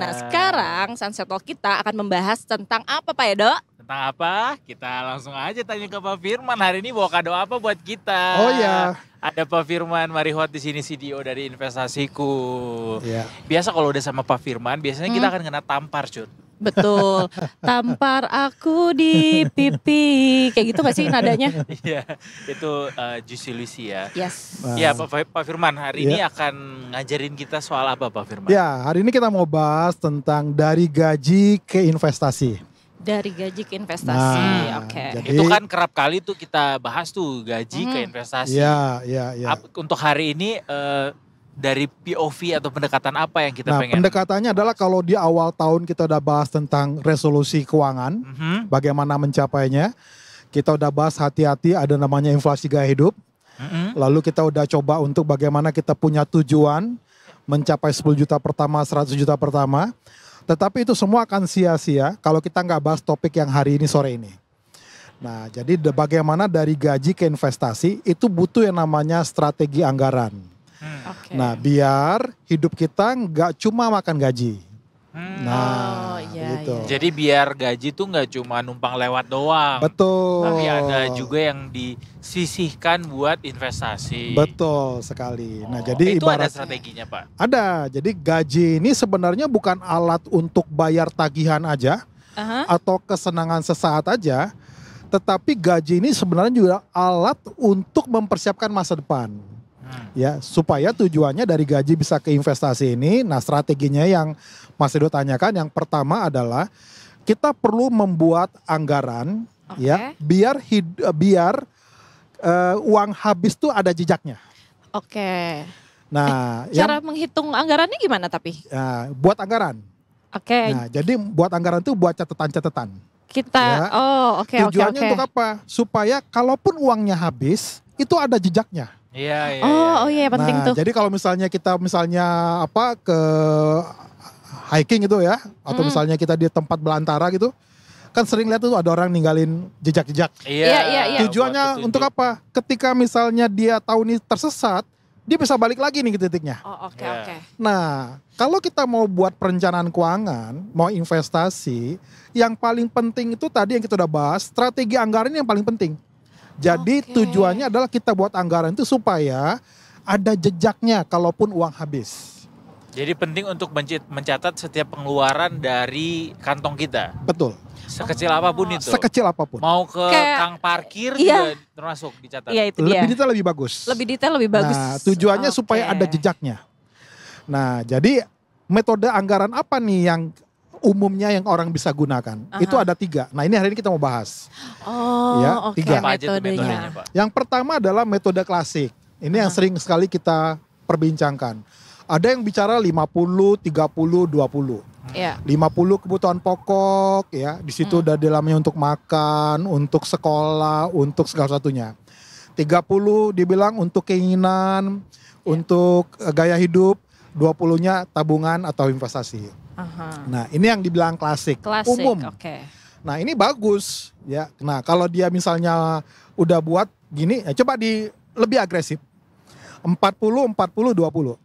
Nah sekarang Sunset Talk kita akan membahas tentang apa Pak Edo? Tentang apa? Kita langsung aja tanya ke Pak Firman. Hari ini bawa kado apa buat kita? Oh iya. Ada Pak Firman Marihot di sini, CDO dari Investasiku. Iya. Biasa kalau udah sama Pak Firman, biasanya kita akan kena tampar, Cut. Betul, tampar aku di pipi, kayak gitu gak sih nadanya? Iya, itu Juicy Lucy ya. Yes. Iya Pak Firman, hari ini Iya. akan ngajarin kita soal apa Pak Firman? Ya, hari ini kita mau bahas tentang dari gaji ke investasi. Dari gaji ke investasi, Nah, oke. jadi- Itu kan kerap kali tuh kita bahas tuh gaji ke investasi. Iya. Untuk hari ini dari POV atau pendekatan apa yang kita Nah, pengen? pendekatannya adalah kalau di awal tahun kita udah bahas tentang resolusi keuangan, Mhm, bagaimana mencapainya. Kita udah bahas hati-hati ada namanya inflasi gaya hidup. mhm. Lalu kita udah coba untuk bagaimana kita punya tujuan mencapai 10 juta pertama, 100 juta pertama. Tetapi itu semua akan sia-sia kalau kita nggak bahas topik yang hari ini sore ini. Nah, jadi bagaimana dari gaji ke investasi itu butuh yang namanya strategi anggaran. Oke. Nah, biar hidup kita nggak cuma makan gaji. Nah, Oh, iya, gitu. iya. Jadi biar gaji tuh nggak cuma numpang lewat doang. Betul. Tapi ada juga yang disisihkan buat investasi. Betul sekali. Nah, Oh, jadi itu ada ibarat strateginya Pak. ada. Jadi gaji ini sebenarnya bukan alat untuk bayar tagihan aja Aha. atau kesenangan sesaat aja, tetapi gaji ini sebenarnya juga alat untuk mempersiapkan masa depan. Ya, supaya tujuannya dari gaji bisa ke investasi ini. Nah, strateginya yang Mas Edo tanyakan, yang pertama adalah kita perlu membuat anggaran, Oke. ya, biar uang habis tuh ada jejaknya. Oke. Nah, Cara menghitung anggarannya gimana tapi? buat anggaran. Oke. Nah, jadi buat anggaran tuh buat catatan-catatan. Kita, ya. oke. Tujuannya untuk apa? Supaya kalaupun uangnya habis, itu ada jejaknya. Iya. Oh iya penting Nah, tuh. jadi kalau misalnya kita ke hiking gitu ya, atau misalnya kita di tempat belantara gitu, kan sering lihat tuh ada orang ninggalin jejak-jejak. Iya. Tujuannya untuk apa? Ketika misalnya dia tahu nih tersesat, dia bisa balik lagi nih ke titiknya. Oh oke Ya. oke. Nah, kalau kita mau buat perencanaan keuangan, mau investasi, yang paling penting itu tadi yang kita udah bahas, strategi anggaran yang paling penting. Jadi Oke. tujuannya adalah kita buat anggaran itu supaya ada jejaknya kalaupun uang habis. Jadi penting untuk mencatat setiap pengeluaran dari kantong kita. Betul. Sekecil apapun itu. Sekecil apapun. Mau ke Kayak- kang parkir Iya. juga termasuk dicatat. Iya itu dia. Lebih detail lebih bagus. Lebih detail lebih bagus. Nah, tujuannya Oke. supaya ada jejaknya. Nah, jadi metode anggaran apa nih yang umumnya yang orang bisa gunakan? Aha. Itu ada 3. Nah, ini hari ini kita mau bahas. Oh Ya, oke 3. Apa aja tuh metodenya metodenya. Pak? Yang pertama adalah metode klasik. Ini yang sering sekali kita perbincangkan. Ada yang bicara 50, 30, 20. Iya. 50 kebutuhan pokok ya. Di situ udah di dalamnya untuk makan, untuk sekolah, untuk segala satunya. 30 dibilang untuk keinginan, untuk gaya hidup, 20-nya tabungan atau investasi. Aha. Nah, ini yang dibilang klasik, Klasik. umum. Oke. Nah, ini bagus ya. Nah, kalau dia misalnya udah buat gini, ya coba lebih agresif. 40, 40, 20.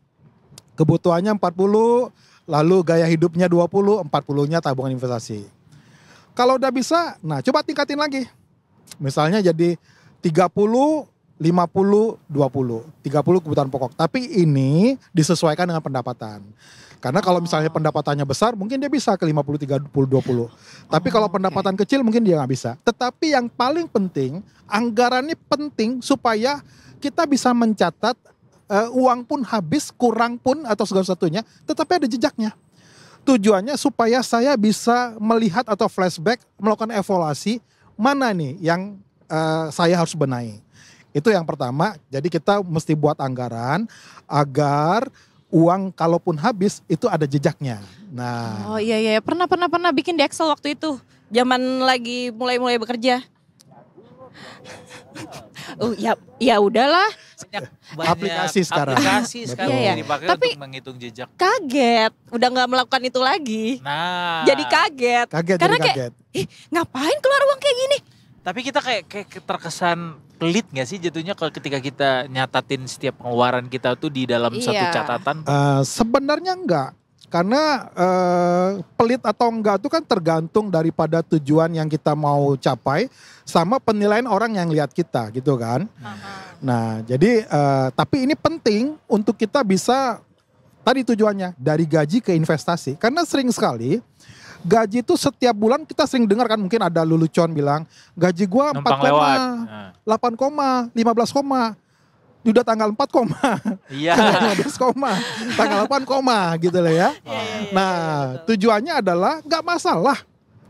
Kebutuhannya 40, lalu gaya hidupnya 20, 40-nya tabungan investasi. Kalau udah bisa, nah coba tingkatin lagi. Misalnya jadi 30, 50, 20. 30 kebutuhan pokok. Tapi ini disesuaikan dengan pendapatan. Karena kalau misalnya pendapatannya besar, mungkin dia bisa ke 50, 30, 20. Tapi kalau pendapatan kecil mungkin dia nggak bisa. Tetapi yang paling penting, anggarannya penting supaya kita bisa mencatat uang pun habis, kurang pun atau segala satunya, tetapi ada jejaknya. Tujuannya supaya saya bisa melihat atau flashback, melakukan evaluasi, mana nih yang saya harus benahi. Itu yang pertama, jadi kita mesti buat anggaran agar uang kalaupun habis itu ada jejaknya. Nah, Oh iya pernah bikin di Excel waktu itu. Zaman lagi mulai bekerja. Oh ya udahlah. Banyak Aplikasi sekarang. Aplikasi sekarang Betul. yang dipakai Tapi- untuk menghitung jejak. Kaget, udah nggak melakukan itu lagi. Nah. Jadi kaget. Karena jadi kaget. Ngapain keluar uang kayak gini? Tapi kita kayak terkesan pelit gak sih jatuhnya kalau ketika kita nyatatin setiap pengeluaran kita tuh di dalam satu Iya. catatan? Sebenarnya enggak. Karena pelit atau enggak itu kan tergantung daripada tujuan yang kita mau capai sama penilaian orang yang lihat kita gitu kan. Nah jadi tapi ini penting untuk kita bisa tadi tujuannya dari gaji ke investasi. Karena sering sekali gaji itu setiap bulan kita sering dengar kan, mungkin ada lelucon bilang gaji gua 4 Numpang koma, lewat. 8 koma, 15 koma. Udah tanggal 4 koma. Iya. Tanggal 15 koma, tanggal 8 koma gitu loh ya. Nah, tujuannya adalah nggak masalah.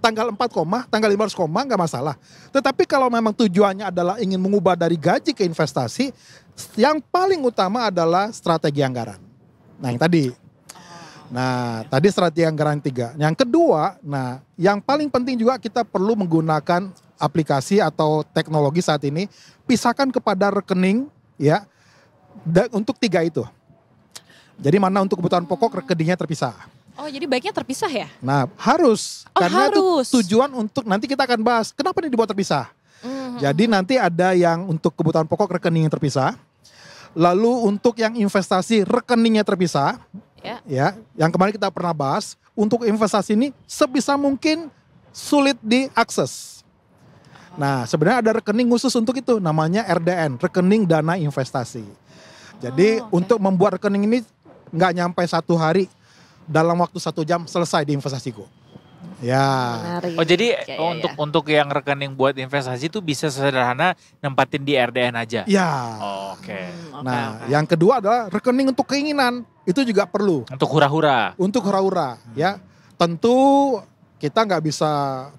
Tanggal 4 koma, tanggal 15 koma nggak masalah. Tetapi kalau memang tujuannya adalah ingin mengubah dari gaji ke investasi, yang paling utama adalah strategi anggaran. Nah, yang tadi. Nah, tadi strategi anggaran 3. Yang kedua, nah yang paling penting juga kita perlu menggunakan aplikasi atau teknologi saat ini, pisahkan kepada rekening ya, untuk 3 itu. Jadi mana untuk kebutuhan pokok rekeningnya terpisah. Oh jadi baiknya terpisah ya? Nah harus, Oh, karena harus. itu tujuan untuk nanti kita akan bahas kenapa ini dibuat terpisah. Jadi nanti ada yang untuk kebutuhan pokok rekening yang terpisah, lalu untuk yang investasi rekeningnya terpisah. Ya, yang kemarin kita pernah bahas, untuk investasi ini sebisa mungkin sulit diakses. Nah, sebenarnya ada rekening khusus untuk itu, namanya RDN, rekening dana investasi. Jadi untuk membuat rekening ini nggak nyampe 1 hari, dalam waktu 1 jam selesai di investasiku. Ya. Menarik. Oh jadi Ya. untuk yang rekening buat investasi itu bisa sederhana nempatin di RDN aja. Ya. Oh, Oke. Nah, yang kedua adalah rekening untuk keinginan, itu juga perlu. Untuk hura-hura. Untuk hura-hura, ya. Tentu kita nggak bisa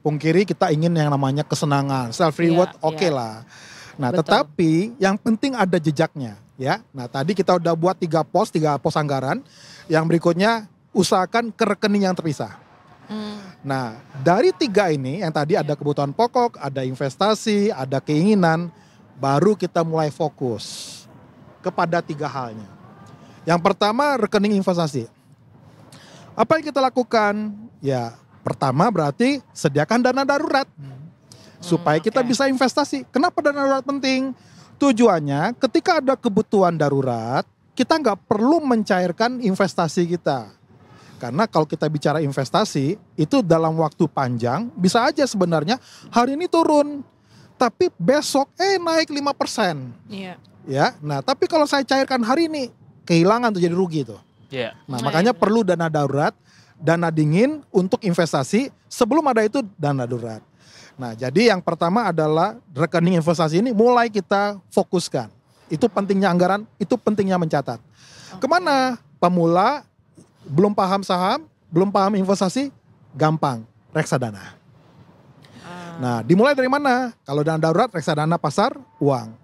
pungkiri kita ingin yang namanya kesenangan, self reward, Iya, oke iya. lah. Nah, Betul. tetapi yang penting ada jejaknya, ya. Nah, tadi kita udah buat 3 pos anggaran. Yang berikutnya usahakan ke rekening yang terpisah. Nah, dari 3 ini yang tadi ada kebutuhan pokok, ada investasi, ada keinginan, baru kita mulai fokus kepada 3 halnya. Yang pertama rekening investasi. Apa yang kita lakukan? Ya, pertama berarti sediakan dana darurat supaya kita bisa investasi. Kenapa dana darurat penting? Tujuannya ketika ada kebutuhan darurat, kita nggak perlu mencairkan investasi kita. Karena kalau kita bicara investasi, itu dalam waktu panjang, bisa aja sebenarnya hari ini turun, tapi besok naik 5%. Iya. Ya, nah tapi kalau saya cairkan hari ini, kehilangan tuh, jadi rugi tuh. Iya. Nah makanya perlu dana darurat, dana dingin untuk investasi, sebelum ada itu dana darurat. Nah jadi yang pertama adalah rekening investasi ini mulai kita fokuskan. Itu pentingnya anggaran, itu pentingnya mencatat. Kemana? Pemula, belum paham saham, belum paham investasi, gampang, reksadana. Nah, dimulai dari mana? Kalau dana darurat, reksadana pasar uang.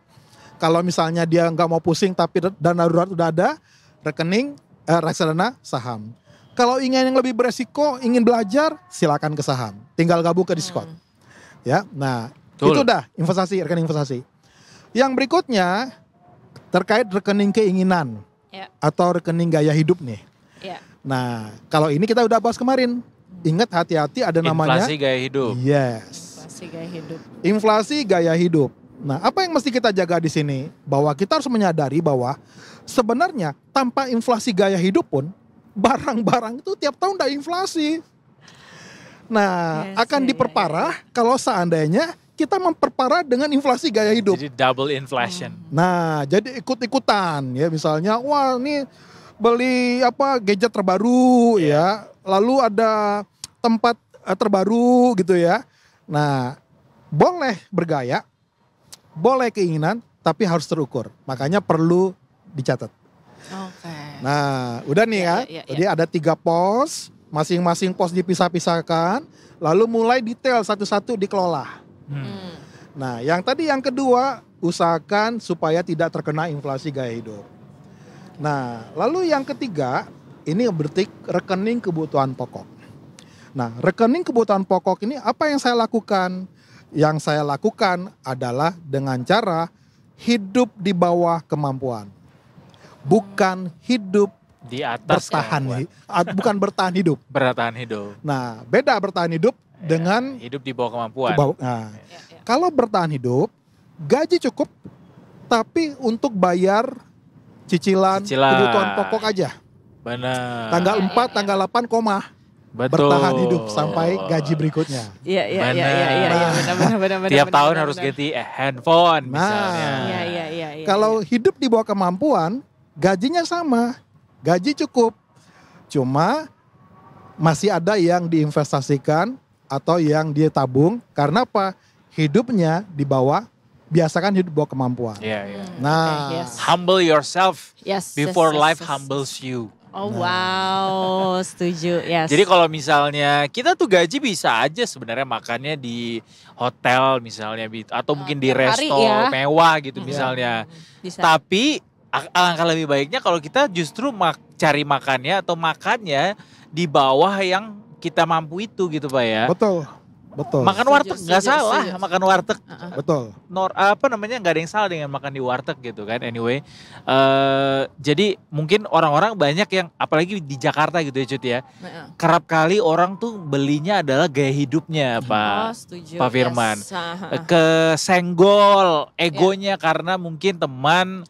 Kalau misalnya dia nggak mau pusing tapi dana darurat udah ada, rekening, reksadana saham. Kalau ingin yang lebih beresiko, ingin belajar, silakan ke saham. Tinggal gabung ke diskon. Ya, nah Betul. itu udah investasi, rekening investasi. Yang berikutnya terkait rekening keinginan Ya. atau rekening gaya hidup nih. Ya. Nah, kalau ini kita udah bahas kemarin. Ingat, hati-hati, ada namanya Inflasi gaya hidup. yes, Inflasi gaya hidup. inflasi gaya hidup. Nah, apa yang mesti kita jaga di sini? Bahwa kita harus menyadari bahwa sebenarnya tanpa inflasi gaya hidup pun barang-barang itu tiap tahun udah inflasi. Nah, Yes, akan ya, diperparah kalau seandainya kita memperparah dengan inflasi gaya hidup. Jadi double inflation. Nah, jadi ikut-ikutan ya, misalnya wah ini beli gadget terbaru ya, lalu ada tempat terbaru gitu ya. Nah, boleh bergaya, boleh keinginan, tapi harus terukur. Makanya perlu dicatat. Oke. Nah, udah nih ya. Ya. Jadi ada 3 pos, masing-masing pos dipisah-pisahkan, lalu mulai detail satu-satu dikelola. Nah, yang kedua, usahakan supaya tidak terkena inflasi gaya hidup. Nah, lalu yang ketiga, ini berarti rekening kebutuhan pokok. Nah, rekening kebutuhan pokok ini apa yang saya lakukan? Yang saya lakukan adalah dengan cara hidup di bawah kemampuan. Bukan hidup Di atas bertahan, kemampuan. bukan bertahan hidup. Bertahan hidup. Nah, beda bertahan hidup dengan Hidup di bawah kemampuan. Nah, Ya. kalau bertahan hidup, gaji cukup, tapi untuk bayar cicilan kebutuhan pokok aja. Benar. Tanggal 4, tanggal 8 koma. Betul. Bertahan hidup sampai gaji berikutnya. Iya Benar. benar. Tiap tahun harus ganti handphone misalnya. Iya. Kalau hidup di bawah kemampuan, gajinya sama, gaji cukup. Cuma masih ada yang diinvestasikan atau yang dia tabung. Karena apa? Hidupnya di bawah, biasakan hidup di bawah kemampuan. Iya. Nah, Okay, yes. Humble yourself Yes, before yes, life yes. humbles you. Oh wow, setuju. Yes. Jadi kalau misalnya kita tuh gaji bisa aja sebenarnya makannya di hotel misalnya atau mungkin di tiap hari resto ya. mewah gitu misalnya. bisa. Tapi alangkah lebih baiknya kalau kita justru cari makannya atau makannya di bawah yang kita mampu itu gitu Pak ya. betul. Makan warteg nggak salah, setuju. makan warteg Betul. nggak ada yang salah dengan makan di warteg gitu kan. Anyway, jadi mungkin orang-orang banyak yang apalagi di Jakarta gitu ya Cut ya. Kerap kali orang tuh belinya adalah gaya hidupnya Pak. Setuju. Pak Firman. Yes. Kesenggol egonya karena mungkin teman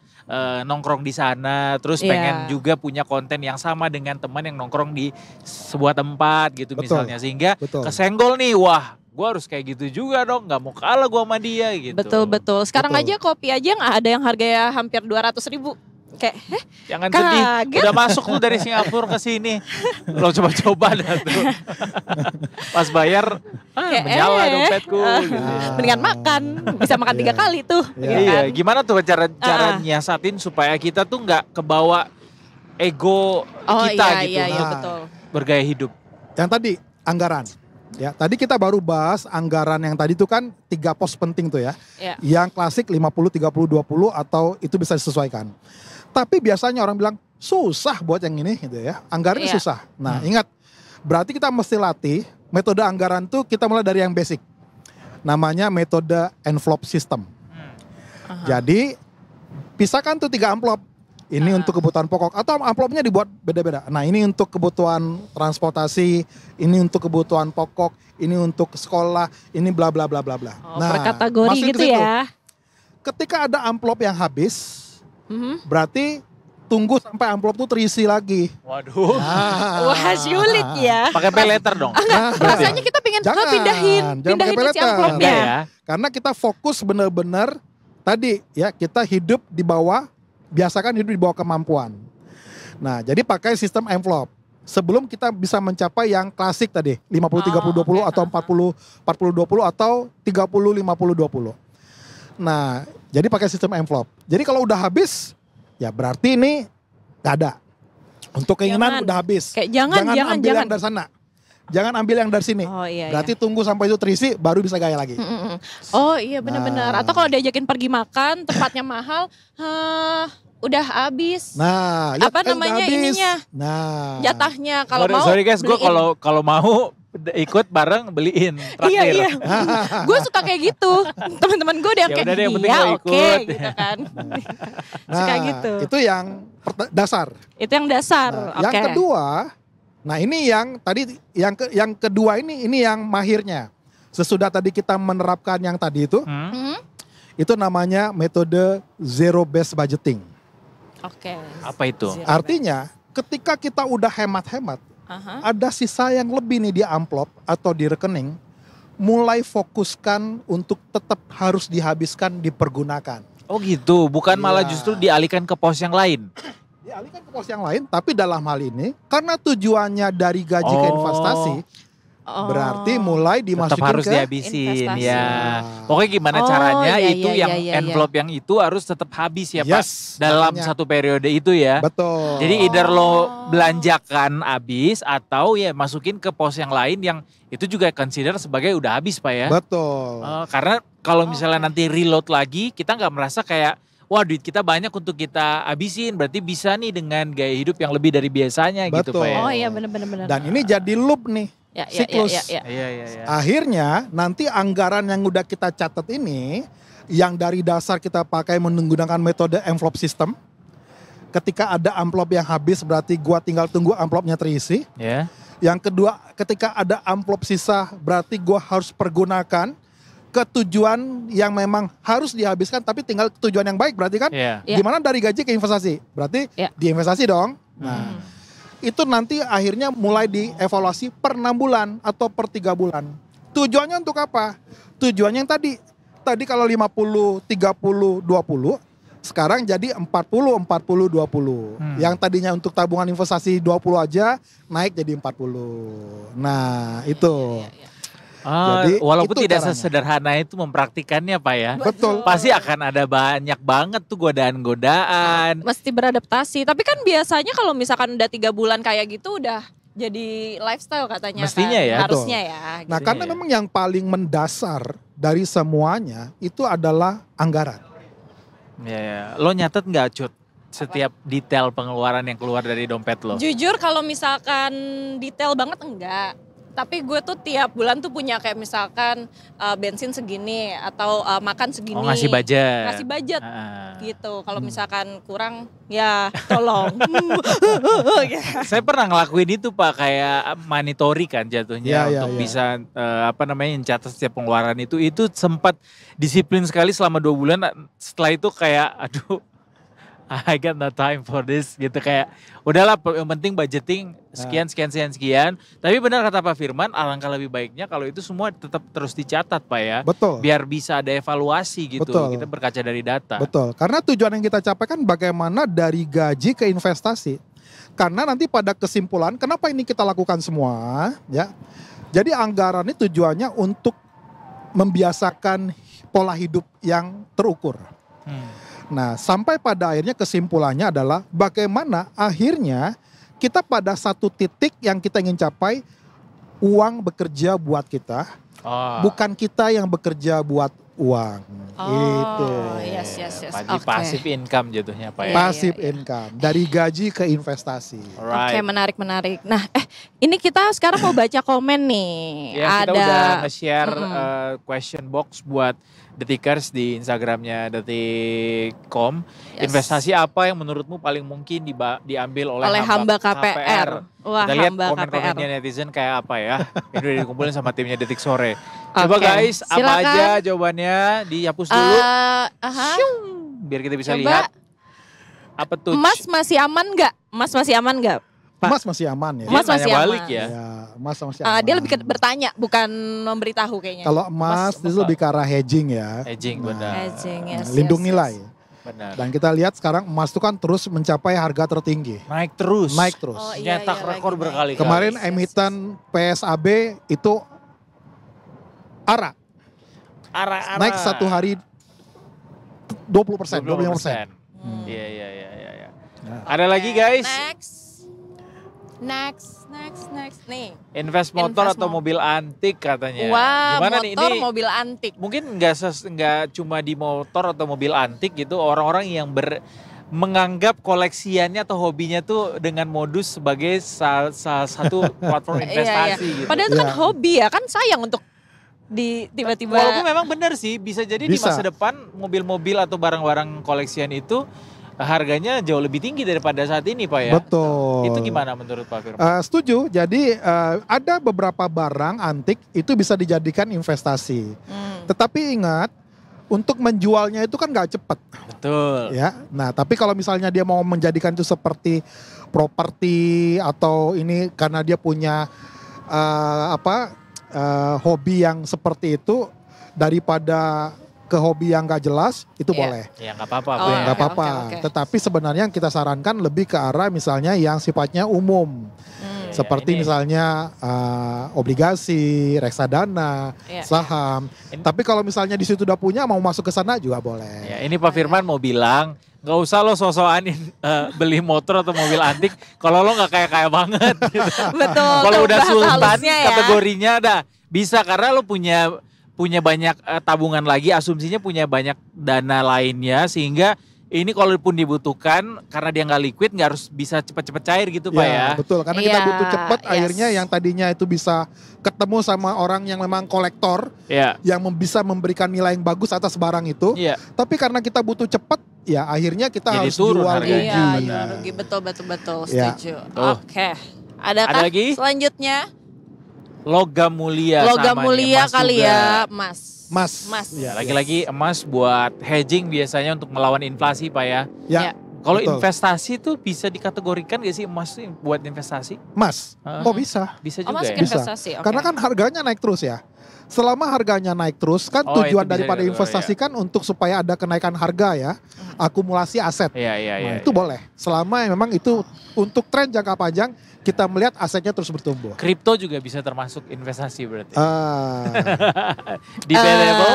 nongkrong di sana, terus Iya. pengen juga punya konten yang sama dengan teman yang nongkrong di sebuah tempat gitu Betul. misalnya, sehingga Betul. kesenggol nih, wah gue harus kayak gitu juga dong, nggak mau kalah gue sama dia gitu. Betul. Sekarang Betul. aja kopi aja nggak ada yang harganya hampir 200.000. Kayak, Jangan sedih, Kaget. udah masuk tuh dari Singapura ke sini, lo coba-coba dah tuh. Pas bayar, Kayak, menyala dompetku. Gitu. mendingan makan, bisa makan 3 kali tuh. Iya. ya Iya, kan? gimana tuh cara nyiasatin supaya kita tuh nggak kebawa ego Oh kita gitu, iya Nah. betul. bergaya hidup. Yang tadi anggaran. Ya, tadi kita baru bahas anggaran yang tadi itu kan 3 pos penting tuh ya. Iya. Yang klasik 50 30 20 atau itu bisa disesuaikan. Tapi biasanya orang bilang susah buat yang ini gitu ya. Anggarannya Iya. susah. Nah, ingat berarti kita mesti latih metode anggaran tuh kita mulai dari yang basic. Namanya metode envelope system. Jadi pisahkan tuh 3 amplop. Ini untuk kebutuhan pokok atau amplopnya dibuat beda-beda. Nah, ini untuk kebutuhan transportasi, ini untuk kebutuhan pokok, ini untuk sekolah, ini bla bla bla bla bla. Oh, per kategori masuk ke gitu situ. ya. Ketika ada amplop yang habis, Mhm. berarti tunggu sampai amplop tuh terisi lagi. Waduh, Wah, sulit ya. pakai pay letter dong. Nah, Rasanya kita pengen Jangan, pindahin jangan pakai isi peleter. amplopnya. Enggak ya. karena kita fokus benar-benar tadi ya, kita hidup di bawah, biasakan hidup di bawah kemampuan. Nah, jadi pakai sistem envelope. Sebelum kita bisa mencapai yang klasik tadi, 50 30 20 oke. atau 40 40 20 atau 30 50 20. Nah, jadi pakai sistem envelope. Jadi kalau udah habis, ya berarti ini nggak ada. Untuk keinginan Jangan. udah habis. Kayak jangan ambil yang dari sana. Jangan ambil yang dari sini. Oh iya. Berarti tunggu sampai itu terisi baru bisa gaya lagi. Mm-mm. Oh iya benar-benar. Nah. Atau kalau diajakin pergi makan, tempatnya mahal, udah habis. Nah, lihat Apa kan namanya habis. ininya? Nah, Jatahnya kalau mau. Sorry guys, gue beliin. kalau mau ikut bareng beliin traktir. Iya. Gue suka kayak gitu. Teman-teman gue udah Ya kayak udah deh, yang penting iya lo oke ikut." gitu kan. nah, Suka gitu. itu yang dasar. Itu yang dasar. Nah, Oke. yang kedua, nah ini yang tadi yang kedua ini yang mahirnya. Sesudah tadi kita menerapkan yang tadi itu Hmm? namanya metode zero based budgeting. Oke. Apa itu? Zero Artinya, ketika kita udah hemat-hemat, Aha. ada sisa yang lebih nih di amplop atau di rekening, mulai fokuskan untuk tetap harus dihabiskan, dipergunakan. Oh gitu, bukan malah Iya. justru dialihkan ke pos yang lain. Dialihkan ke pos yang lain, tapi dalam hal ini karena tujuannya dari gaji ke Oh. investasi, Oh. berarti mulai Tetap dimasukin harus ke dihabisin investasi. ya. Nah. Pokoknya gimana Oh, caranya iya, itu iya, yang iya, iya. envelope yang itu harus tetap habis ya Pak. Yes, Dalam makanya. satu periode itu ya. Betul. Jadi either lo belanjakan habis atau ya masukin ke pos yang lain yang itu juga consider sebagai udah habis Pak ya. Betul. Karena kalau misalnya nanti reload lagi kita nggak merasa kayak wah duit kita banyak untuk kita habisin, berarti bisa nih dengan gaya hidup yang lebih dari biasanya gitu Betul. Pak ya. Oh iya benar-benar. Dan ini jadi loop nih. ya, siklus. Ya. Iya iya iya. Akhirnya nanti anggaran yang udah kita catat ini, yang dari dasar kita pakai menggunakan metode envelope system. Ketika ada amplop yang habis berarti gua tinggal tunggu amplopnya terisi. Ya. Yang kedua, ketika ada amplop sisa berarti gua harus pergunakan ke tujuan yang memang harus dihabiskan, tapi tinggal tujuan yang baik berarti kan. Iya. Ya. Gimana dari gaji ke investasi? Berarti Ya. diinvestasi dong. Nah, itu nanti akhirnya mulai dievaluasi per 6 bulan atau per 3 bulan. Tujuannya untuk apa? Tujuannya yang tadi kalau 50, 30, 20, sekarang jadi 40, 40, 20. Yang tadinya untuk tabungan investasi 20 aja naik jadi 40. Nah, itu. Jadi, walaupun itu tidak caranya. sesederhana itu mempraktikannya Pak ya. Betul. Pasti akan ada banyak banget tuh godaan-godaan. Mesti beradaptasi. Tapi kan biasanya kalau misalkan udah 3 bulan kayak gitu udah jadi lifestyle katanya. Mestinya kan. ya. Harusnya ya. Nah, gitu. karena memang yang paling mendasar dari semuanya itu adalah anggaran. Ya. Lo nyatet nggak Cut? Setiap detail pengeluaran yang keluar dari dompet lo? Jujur kalau misalkan detail banget enggak. Tapi gue tuh tiap bulan tuh punya kayak misalkan bensin segini atau makan segini. Oh, ngasih budget. Ngasih budget Ah. gitu. Kalau misalkan kurang ya tolong. Saya pernah ngelakuin itu Pak, kayak monitoring kan jatuhnya Ya, untuk ya. bisa mencatat setiap pengeluaran itu sempat disiplin sekali selama 2 bulan. Setelah itu kayak aduh, I got no time for this gitu, kayak udahlah yang penting budgeting sekian. Tapi benar kata Pak Firman, alangkah lebih baiknya kalau itu semua tetap terus dicatat Pak ya. Betul. Biar bisa ada evaluasi gitu. Betul. Kita berkaca dari data. Betul. Karena tujuan yang kita capai kan bagaimana dari gaji ke investasi. Karena nanti pada kesimpulan kenapa ini kita lakukan semua, ya. Jadi anggaran ini tujuannya untuk membiasakan pola hidup yang terukur. Nah, sampai pada akhirnya kesimpulannya adalah bagaimana akhirnya kita pada satu titik yang kita ingin capai, uang bekerja buat kita, bukan kita yang bekerja buat uang. Itu. Yes. Jadi passive income jatuhnya Pak ya. Passive income dari gaji ke investasi. Oke, menarik. Nah, ini kita sekarang mau baca komen nih. Ya, kita ada udah nge-share question box buat Detikers di Instagramnya Detik.com. Yes. Investasi apa yang menurutmu paling mungkin diambil oleh hamba KPR. Wah, Kita lihat hamba komen-komennya KPR. netizen kayak apa ya. Ini udah dikumpulin sama timnya Detik Sore. Coba Oke, guys, apa silakan. aja jawabannya dihapus dulu. Biar kita bisa Coba. lihat. Apa tuh? Emas masih aman nggak? Pak. Emas masih aman ya. Emas Dia masih nanya aman. balik ya. Ya, emas masih aman. Dia lebih bertanya, bukan memberitahu kayaknya. Kalau emas itu lebih ke arah hedging ya. Hedging, Nah, benar. Hedging, yes, lindung yes, nilai. yes. Benar. Dan kita lihat sekarang emas itu kan terus mencapai harga tertinggi. Naik terus. Naik terus. Oh, iya, Nyetak lagi rekor naik. berkali-kali. Kemarin Yes, yes, emiten PSAB itu ARA Arah-arah. naik satu hari 20%, 25%. Iya. Ada lagi guys. Next. Nih. Invest motor Invest atau mobil antik katanya. Wah, Gimana motor, nih ini? mobil antik. Mungkin nggak cuma di motor atau mobil antik gitu, orang-orang yang menganggap koleksiannya atau hobinya tuh dengan modus sebagai salah satu platform investasi gitu. Padahal itu kan Iya. hobi ya, kan sayang untuk tiba-tiba. Walaupun memang benar sih, bisa jadi di Bisa. masa depan mobil-mobil atau barang-barang koleksian itu harganya jauh lebih tinggi daripada saat ini Pak ya. Betul. Itu gimana menurut Pak Firman? Setuju. Jadi ada beberapa barang antik itu bisa dijadikan investasi. Tetapi ingat, untuk menjualnya itu kan nggak cepat. Betul. Ya. Nah, tapi kalau misalnya dia mau menjadikan itu seperti properti atau ini karena dia punya hobi yang seperti itu, daripada ke hobi yang nggak jelas itu Iya. boleh. Ya nggak apa-apa. Oh, Pak. Ya, nggak oke, apa-apa. oke. Tetapi sebenarnya yang kita sarankan lebih ke arah misalnya yang sifatnya umum. Ya, Seperti ini- misalnya obligasi, reksadana, Iya. saham. Tapi kalau misalnya di situ udah punya mau masuk ke sana juga boleh. Ya, ini Pak Firman mau bilang, nggak usah lo sosokan beli motor atau mobil antik kalau lo nggak kaya banget. Gitu. Betul. Kalau tuh udah bahasa sultan halusnya ya. kategorinya dah bisa karena lo punya banyak tabungan lagi, asumsinya punya banyak dana lainnya sehingga ini kalaupun dibutuhkan karena dia nggak liquid nggak harus bisa cepet-cepet cair gitu Pak ya. Betul, karena kita Iya, butuh cepat yes. akhirnya yang tadinya itu bisa ketemu sama orang yang memang kolektor Iya. yang bisa memberikan nilai yang bagus atas barang itu. Iya. Tapi karena kita butuh cepat, ya akhirnya kita Jadi harus turun jual harganya. Iya, rugi. iya, rugi betul Ya. setuju. Tuh. Oke. Adakah lagi? selanjutnya? Logam mulia. Logam sama nih, mulia emas kali juga. ya, Mas. Mas. Mas. Ya, Lagi-lagi emas buat hedging biasanya untuk melawan inflasi Pak ya. Ya, Kalau Betul. investasi tuh bisa dikategorikan gak sih emas tuh buat investasi? Mas, Heeh. oh bisa. Bisa Oh juga masuk ya? Bisa. investasi, oke. Karena kan harganya naik terus ya. Selama harganya naik terus kan Oh, tujuan itu bisa daripada dikategori, investasi kan untuk supaya ada kenaikan harga ya, akumulasi aset. Iya, iya, Nah, iya. itu boleh. Selama memang itu untuk tren jangka panjang kita melihat asetnya terus bertumbuh. Kripto juga bisa termasuk investasi berarti. Ah, Debatable?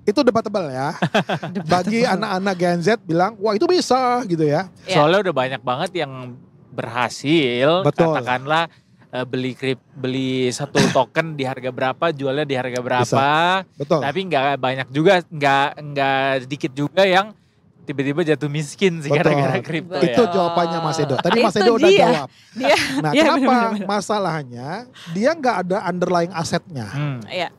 itu debatable ya. Bagi anak-anak Gen Z bilang, wah itu bisa gitu ya. Iya. Soalnya udah banyak banget yang berhasil, Betul. katakanlah beli satu token di harga berapa, jualnya di harga berapa. Betul. Tapi nggak banyak juga, nggak sedikit juga yang tiba-tiba jatuh miskin sih Betul. gara-gara kripto Itu ya. jawabannya Mas Edo. Tadi Mas Itu Edo udah dia. jawab. Dia, Nah, Iya, kenapa bener-bener. masalahnya dia nggak ada underlying asetnya. Iya.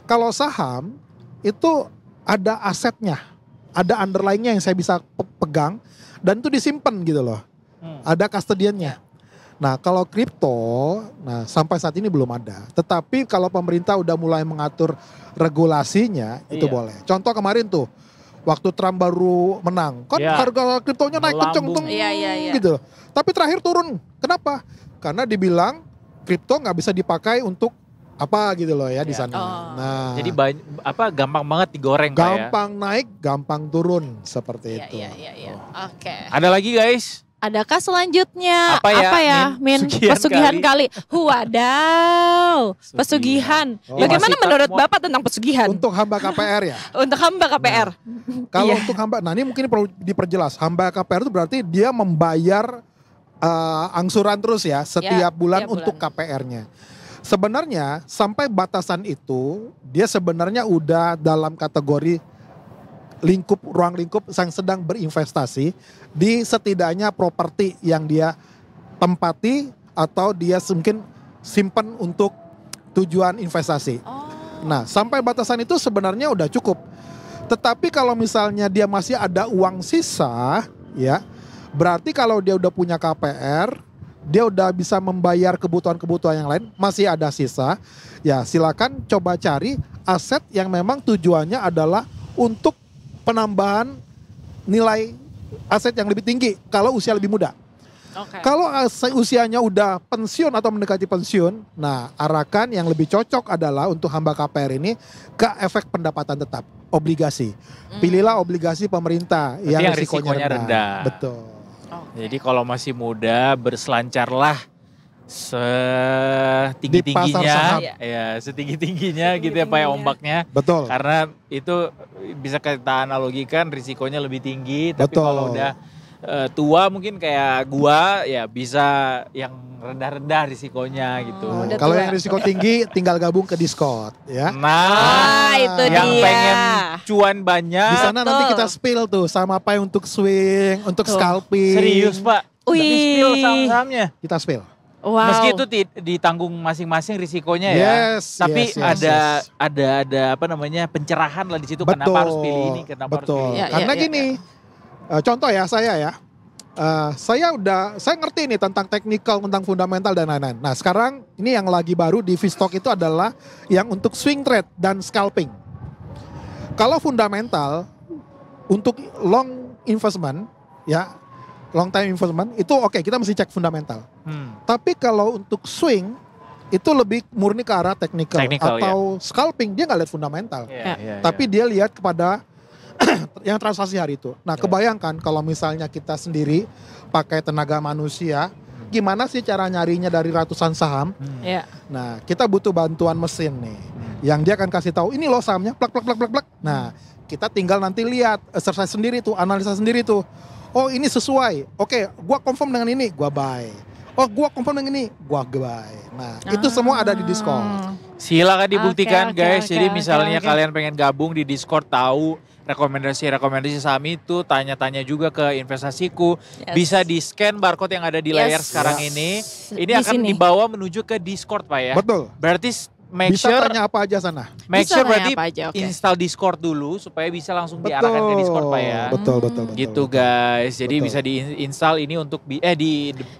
Kalau saham itu ada asetnya, ada underlyingnya yang saya bisa pegang dan itu disimpan gitu loh. Ada custodiannya. Nah, kalau kripto, nah sampai saat ini belum ada. Tetapi kalau pemerintah udah mulai mengatur regulasinya, itu Iya. boleh. Contoh kemarin tuh, waktu Trump baru menang, kan Iya. harga kriptonya naik kenceng Melambung. tuh, Iya. gitu. Tapi terakhir turun. Kenapa? Karena dibilang kripto nggak bisa dipakai untuk apa gitu loh ya di Iya. sana. Oh. Nah, Jadi gampang banget digoreng Pak ya. gampang naik, gampang turun seperti itu. Iya. Oke. Ada lagi guys? Adakah selanjutnya? Apa ya, Min? Min? Pesugihan kali. Wadaw. Pesugihan. Pesugihan. Oh. Bagaimana Masih menurut mau- Bapak tentang pesugihan? Untuk hamba KPR ya. Untuk hamba KPR. Kalau Iya. untuk hamba, nah ini mungkin perlu diperjelas. Hamba KPR itu berarti dia membayar angsuran terus ya setiap bulan tiap untuk bulan. KPR-nya. Sebenarnya sampai batasan itu dia sebenarnya udah dalam kategori ruang lingkup yang sedang berinvestasi di setidaknya properti yang dia tempati atau dia mungkin simpan untuk tujuan investasi. Oh. Nah, sampai batasan itu sebenarnya udah cukup. Tetapi kalau misalnya dia masih ada uang sisa, ya, berarti kalau dia udah punya KPR, dia udah bisa membayar kebutuhan-kebutuhan yang lain, masih ada sisa, ya silakan coba cari aset yang memang tujuannya adalah untuk penambahan nilai aset yang lebih tinggi kalau usia lebih muda. Oke. Kalau usianya udah pensiun atau mendekati pensiun, nah arahkan yang lebih cocok adalah untuk hamba KPR ini ke efek pendapatan tetap, obligasi. Pilihlah obligasi pemerintah Berarti yang yang risikonya risikonya rendah. Betul. Jadi kalau masih muda berselancarlah setinggi-tingginya, Di pasar saham. ya setinggi-tingginya gitu ya Pak ya ombaknya. Betul. Karena itu bisa kita analogikan risikonya lebih tinggi, tapi Betul. kalau udah tua mungkin kayak gua ya bisa yang rendah-rendah risikonya gitu. Oh, udah Kalau tua. yang risiko tinggi tinggal gabung ke Discord ya. Nah, itu yang dia. pengen cuan banyak. Di sana nanti betul. kita spill tuh sama apa yang untuk swing, untuk Tuh. scalping. Serius Pak, Wih. tapi spill saham-sahamnya. Kita spill. Wow. Meski itu ditanggung masing-masing risikonya ya. Yes, Tapi yes, ada yes. ada apa namanya pencerahan lah di situ. Kenapa harus pilih ini, kenapa harus betul. pilih Ya, ini. Karena ya, gini, contoh ya saya ya, saya ngerti nih tentang teknikal, tentang fundamental dan lain-lain. Nah sekarang ini yang lagi baru di Vstock itu adalah yang untuk swing trade dan scalping. Kalau fundamental untuk long investment ya, long time investment itu oke, kita mesti cek fundamental. Tapi kalau untuk swing itu lebih murni ke arah teknikal Technical, atau scalping, dia nggak lihat fundamental. Iya, iya, Tapi iya. dia lihat kepada yang transaksi hari itu. Nah, kebayangkan kalau misalnya kita sendiri pakai tenaga manusia, gimana sih cara nyarinya dari ratusan saham? Ya. Nah, kita butuh bantuan mesin nih. Yang dia akan kasih tahu, ini loh sahamnya, plak plak plak plak plak. Nah, kita tinggal nanti lihat, exercise sendiri tuh, analisa sendiri tuh. Oh, ini sesuai. Oke, gua confirm dengan ini, gua buy. Oh, gua confirm dengan ini, gua buy. Nah, itu semua ada di Discord. Silakan dibuktikan Oke, guys. oke, Jadi oke, misalnya oke. kalian pengen gabung di Discord, tahu rekomendasi saham itu, tanya-tanya juga ke investasiku. Yes. Bisa di scan barcode yang ada di layar Yes. sekarang Ya. ini. Ini Di akan sini. dibawa menuju ke Discord Pak ya. Betul. Berarti make Bisa sure tanya apa aja sana. Bisa tanya berarti apa aja, oke. install Discord dulu supaya bisa langsung diarahkan ke Discord Pak ya. Betul. Gitu guys. Jadi Betul. bisa di-install ini untuk di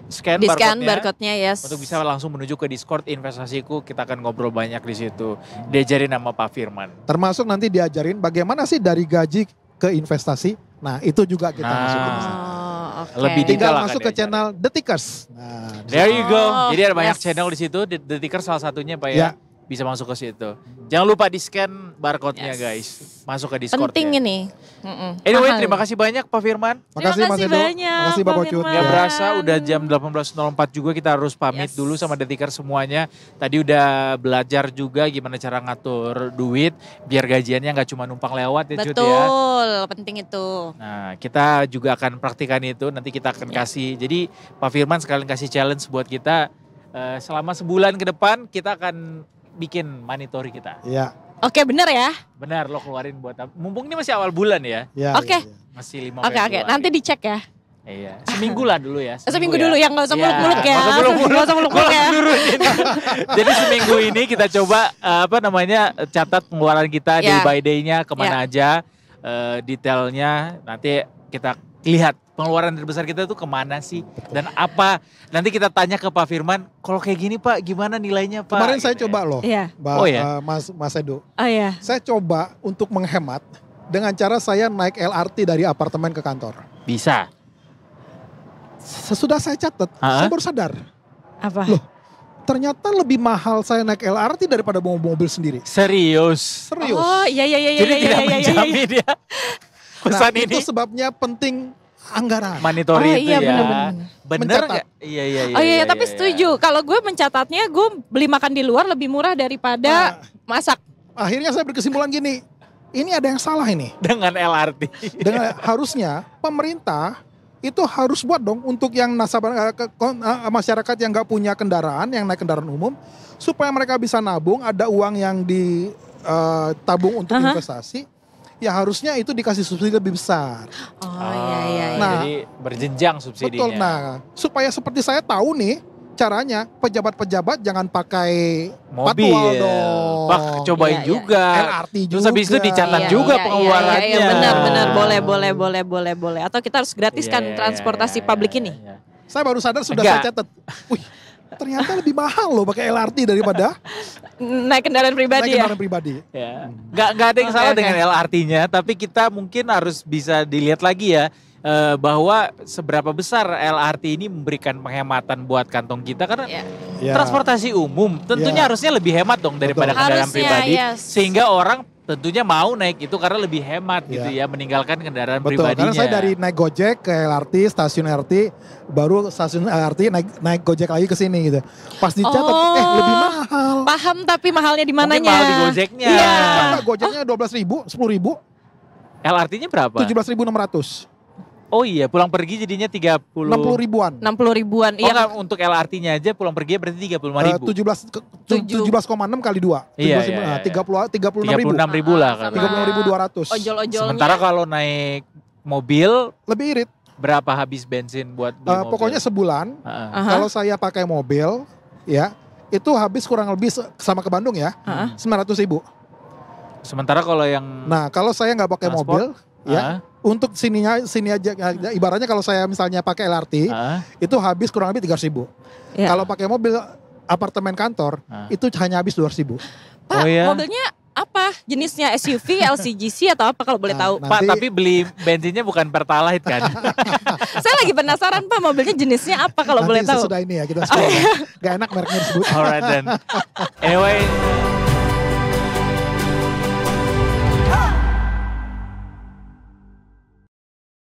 scan Di scan barcode-nya. barcode-nya, yes. Untuk bisa langsung menuju ke Discord investasiku, kita akan ngobrol banyak di situ. Diajarin sama Pak Firman. Termasuk nanti diajarin bagaimana sih dari gaji ke investasi Nah itu juga kita masukin di sana. Oke. Lebih Tinggal detail masuk akan ke channel The Tickers. Nah, There you go. Oh, Jadi ada banyak yes. channel di situ. The Ticker salah satunya Pak ya. Ya. Bisa masuk ke situ. Jangan lupa di-scan barcode-nya Yes. guys. Masuk ke Discord. Penting ini. Anyway, Mahal. terima kasih banyak Pak Firman. Makasih Terima Mas kasih Edo. banyak, Makasih Bapak Pak Cut. Firman. Gak Ya. berasa udah jam 18.04 juga kita harus pamit Yes. dulu sama The Ticker semuanya. Tadi udah belajar juga gimana cara ngatur duit biar gajiannya nggak cuma numpang lewat ya Cut ya. Betul, penting itu. Nah kita juga akan praktikan itu, nanti kita akan Ya. kasih. Jadi Pak Firman sekalian kasih challenge buat kita. Selama sebulan ke depan kita akan bikin monitoring kita. Iya. Oke, bener ya. Benar lo keluarin buat apa? Mumpung ini masih awal bulan ya. Iya. Oke. iya, iya. Masih 5 Oke, nanti dicek ya. Iya, seminggu lah dulu ya. Seminggu dulu ya, nggak usah Iya, muluk-muluk ya. nggak usah muluk-muluk. Nggak usah muluk-muluk ya. Jadi seminggu ini kita coba catat pengeluaran kita day Ya. by day-nya kemana aja, detailnya nanti kita lihat pengeluaran terbesar kita tuh kemana sih dan apa. Nanti kita tanya ke Pak Firman, kalau kayak gini Pak gimana nilainya Pak? Kemarin saya Gitu ya. coba loh, Iya. Oh, ya? Mas Edo. Oh iya. Saya coba untuk menghemat dengan cara saya naik LRT dari apartemen ke kantor. Bisa. Sesudah saya catat, Hah? saya baru sadar. Apa? Loh, ternyata lebih mahal saya naik LRT daripada bawa mobil sendiri. Serius. Serius. Oh iya iya iya Jadi iya tidak iya iya. menjamin ya. Nah, Pesan itu ini sebabnya penting anggaran. monitoring Oh, itu iya, ya. benar-benar. Bener Mencatat. nggak? Iya iya iya. Oh iya, iya, tapi iya. setuju. Kalau gue mencatatnya, gue beli makan di luar lebih murah daripada masak. Akhirnya saya berkesimpulan gini, ini ada yang salah ini. Dengan LRT. Dengan harusnya pemerintah itu harus buat dong untuk yang nasabah masyarakat yang nggak punya kendaraan, yang naik kendaraan umum, supaya mereka bisa nabung, ada uang yang ditabung untuk investasi. Ya harusnya itu dikasih subsidi lebih besar. Oh iya iya. iya. Nah, Jadi berjenjang subsidinya. Betul. Nah, supaya seperti saya tahu nih caranya, pejabat-pejabat jangan pakai Mobil. patwal dong. Pak cobain Iya, iya. juga. LRT juga. Terus habis itu dicatat Iya, juga iya, pengeluarannya. Iya, benar boleh. Atau kita harus gratiskan Iya, iya, transportasi iya, publik iya, ini. iya. Saya baru sadar sudah Enggak. saya catat. Wih, ternyata lebih mahal loh pakai LRT daripada Naik kendaraan pribadi naik ya. kendaraan pribadi. Ya. Nggak ada yang Oke, salah oke. dengan LRT-nya, tapi kita mungkin harus bisa dilihat lagi ya bahwa seberapa besar LRT ini memberikan penghematan buat kantong kita karena Iya. Ya. transportasi umum tentunya Ya. harusnya lebih hemat dong daripada Betul. kendaraan Harusnya, pribadi, yes. sehingga orang tentunya mau naik itu karena lebih hemat gitu Ya. ya meninggalkan kendaraan Betul, pribadinya. karena saya dari naik Gojek ke LRT, stasiun LRT, baru stasiun LRT naik Gojek lagi ke sini gitu. Pas dicatat, Oh. lebih mahal. Paham tapi mahalnya di Mungkin mananya? mahal di Gojeknya. Iya. Enggak, Gojeknya 12.000, 10.000, LRT-nya berapa? 17.600, Oh iya, pulang pergi jadinya 30. 60 ribuan. 60 ribuan. Oh Iya. enggak, untuk LRT-nya aja pulang pergi berarti 35.000. 17,6 kali 2. Iya, 36 iya, iya. 36.000. 36.000 lah Sama kan. 36.200. Ojol-ojolnya. Sementara kalau naik mobil Lebih irit. berapa habis bensin buat beli mobil? Pokoknya sebulan, Heeh. Aha. kalau saya pakai mobil, ya, itu habis kurang lebih sama ke Bandung ya, Heeh. 900.000. Sementara kalau yang Nah, kalau saya nggak pakai Transport? mobil, ya, Heeh. untuk sini aja, ibaratnya kalau saya misalnya pakai LRT, Heeh. itu habis kurang lebih 300.000. Iya. Kalau pakai mobil apartemen kantor, Ah. itu hanya habis 200.000. Pak, Oh ya? mobilnya apa? Jenisnya SUV, LCGC atau apa kalau boleh Nah, tahu? nah. Pak, Nanti- tapi beli bensinnya bukan Pertalite kan? Saya lagi penasaran Pak, mobilnya jenisnya apa kalau boleh Nanti tahu? sesudah ini ya kita spoiler. Gak enak mereknya disebut. Alright then. Anyway,